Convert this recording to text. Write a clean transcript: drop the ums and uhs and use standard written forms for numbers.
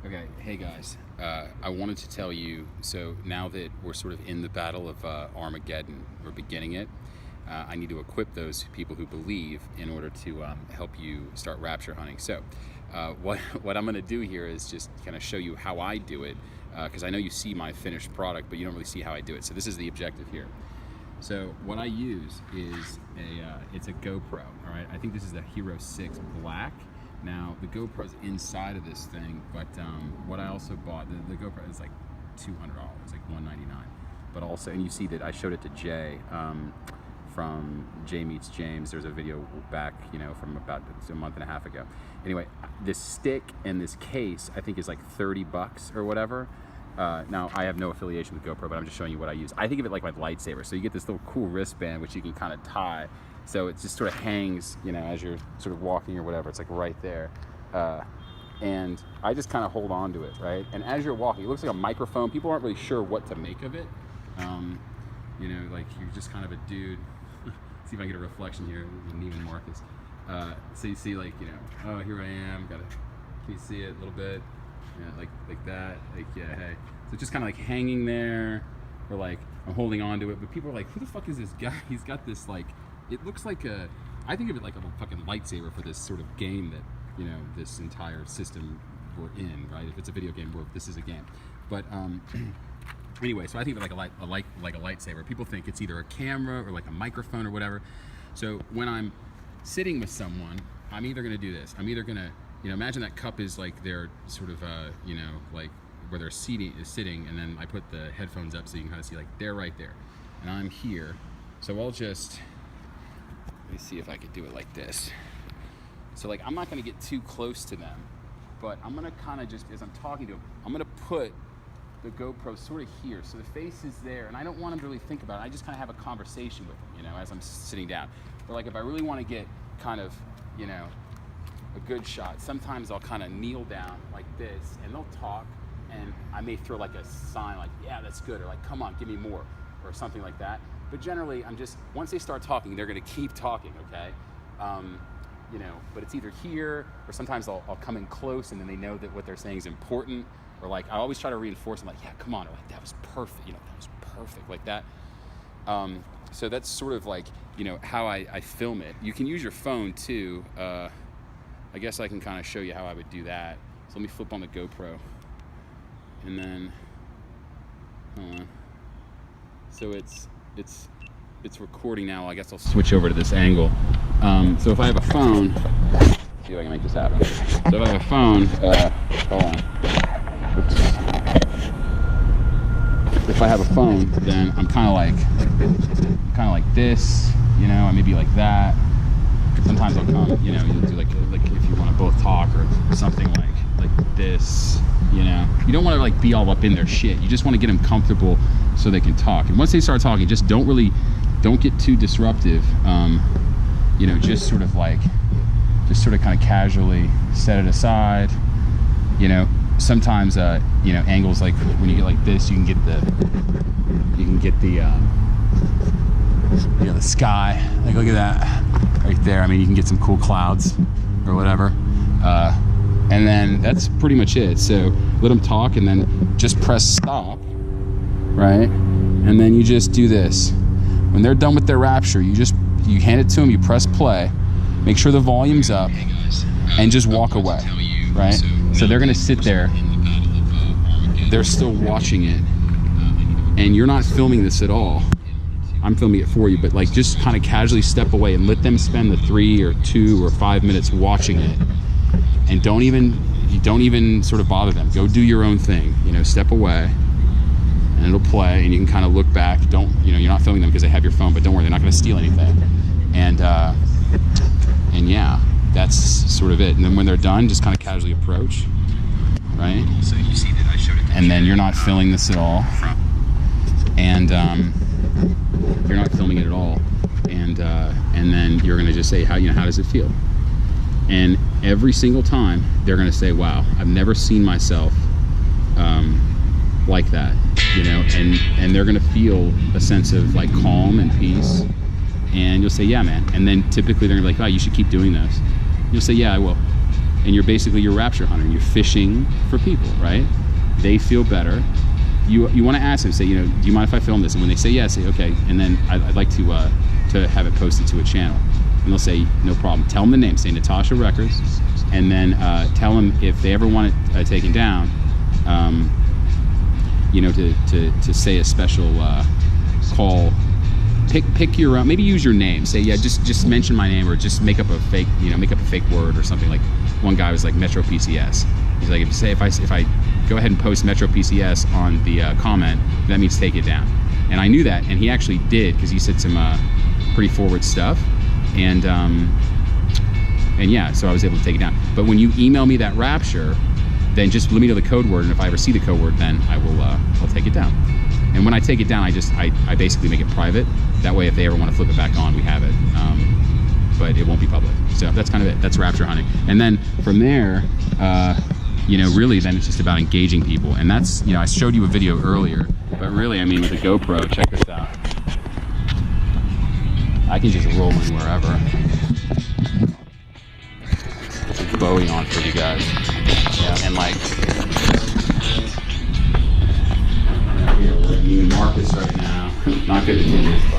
Okay, hey guys, I wanted to tell you, so now that we're sort of in the battle of Armageddon, we're beginning it, I need to equip those people who believe in order to help you start rapture hunting. So what I'm going to do here is just kind of show you how I do it, because I know you see my finished product, but you don't really see how I do it. So this is the objective here. So what I use is it's a GoPro, all right? I think this is the Hero 6 Black. Now, the GoPro's inside of this thing, but what I also bought, the GoPro is like $200, like $199. But also, and you see that I showed it to Jay from Jay Meets James. There's a video back, from about a month and a half ago. Anyway, this stick and this case, I think is like 30 bucks or whatever. Now, I have no affiliation with GoPro, but I'm just showing you what I use. I think of it like my lightsaber. So you get this little cool wristband, which you can kind of tie. So it just sort of hangs, as you're sort of walking or whatever. It's like right there. And I just kind of hold on to it, right? And as you're walking, it looks like a microphone. People aren't really sure what to make of it. Like you're just kind of a dude. See if I get a reflection here, Neiman Marcus. So you see like, oh, here I am. Can you see it a little bit? Yeah, like that. Like, yeah, hey. So it's just kind of like hanging there, or like I'm holding on to it. But people are like, who the fuck is this guy? He's got this like, it looks like I think of it like a fucking lightsaber for this sort of game that, this entire system we're in, right? If it's a video game, this is a game. But anyway, so I think of it like a lightsaber. People think it's either a camera or like a microphone or whatever. So when I'm sitting with someone, I'm either gonna do this. I'm either gonna, imagine that cup is like their sort of, like where they're sitting, and then I put the headphones up so you can kind of see like they're right there, and I'm here. So I'll just, let me see if I could do it like this. So like I'm not gonna get too close to them, but I'm gonna kind of just, as I'm talking to them, I'm gonna put the GoPro sort of here, so the face is there, and I don't want them to really think about it. I just kind of have a conversation with them, as I'm sitting down. Or like if I really want to get kind of, a good shot, sometimes I'll kind of kneel down like this, and they'll talk, and I may throw like a sign like, yeah, that's good, or like, come on, give me more, or something like that. But generally, once they start talking, they're gonna keep talking, okay? But it's either here, or sometimes I'll come in close, and then they know that what they're saying is important, or like, I always try to reinforce them, like, yeah, come on, or like, that was perfect, that was perfect, like that. So that's sort of like, how I film it. You can use your phone too. I guess I can kind of show you how I would do that. So let me flip on the GoPro, and then, so it's recording now. I guess I'll switch over to this angle. So if I have a phone, see if I can make this happen. So if I have a phone, hold on. Oops. If I have a phone, then I'm kind of like this, I maybe like that. Sometimes I'll come, you'll do like if you want to both talk, or something like this, You don't want to like be all up in their shit. You just want to get them comfortable so they can talk. And once they start talking, just don't get too disruptive. Just sort of kind of casually set it aside. Sometimes angles like when you get like this, you can get the sky. Like, look at that right there. I mean, you can get some cool clouds or whatever. And then that's pretty much it. So let them talk, and then just press stop, right? And then you just do this. When they're done with their rapture, you hand it to them, you press play, make sure the volume's up, and just walk away, right? So they're gonna sit there, they're still watching it, and you're not filming this at all. I'm filming it for you, but like just kind of casually step away and let them spend the 3 or 2 or 5 minutes watching it. And don't even sort of bother them. Go do your own thing, step away, and it'll play, and you can kind of look back. You're not filming them because they have your phone, but don't worry, they're not gonna steal anything. And yeah, that's sort of it. And then when they're done, just kind of casually approach, right? So you see that I showed it. And then you're not filming this at all. And you're not filming it at all. And then you're gonna just say, how does it feel? And every single time they're gonna say, wow, I've never seen myself like that, and they're gonna feel a sense of like calm and peace. And you'll say, yeah, man. And then typically they're gonna be like, oh, you should keep doing this. You'll say, yeah, I will. and you're basically your rapture hunter. You're fishing for people, right? They feel better. You want to ask them, say, do you mind if I film this? And when they say yes, say okay, and then I'd like to have it posted to a channel. And they'll say no problem. Tell them the name, say Natasha Records, and then tell them if they ever want it taken down, to say a special call. Pick your maybe use your name. Say just mention my name, or just make up a fake word or something. Like one guy was like Metro PCS. He's like, if I go ahead and post Metro PCS on the comment, that means take it down. And I knew that, and he actually did, because he said some pretty forward stuff, and yeah, so I was able to take it down. But when you email me that Rapture, then just let me know the code word, and if I ever see the code word, then I'll take it down. And when I take it down, I basically make it private. That way, if they ever want to flip it back on, we have it. But it won't be public. So that's kind of it. That's rapture hunting. And then from there, really then it's just about engaging people. And that's, I showed you a video earlier, but really, I mean, with a GoPro, check this out. I can just roll in wherever. Put Bowie on for you guys. Yeah, and like, here, we're in Marcus right now. Not good at doing this, but.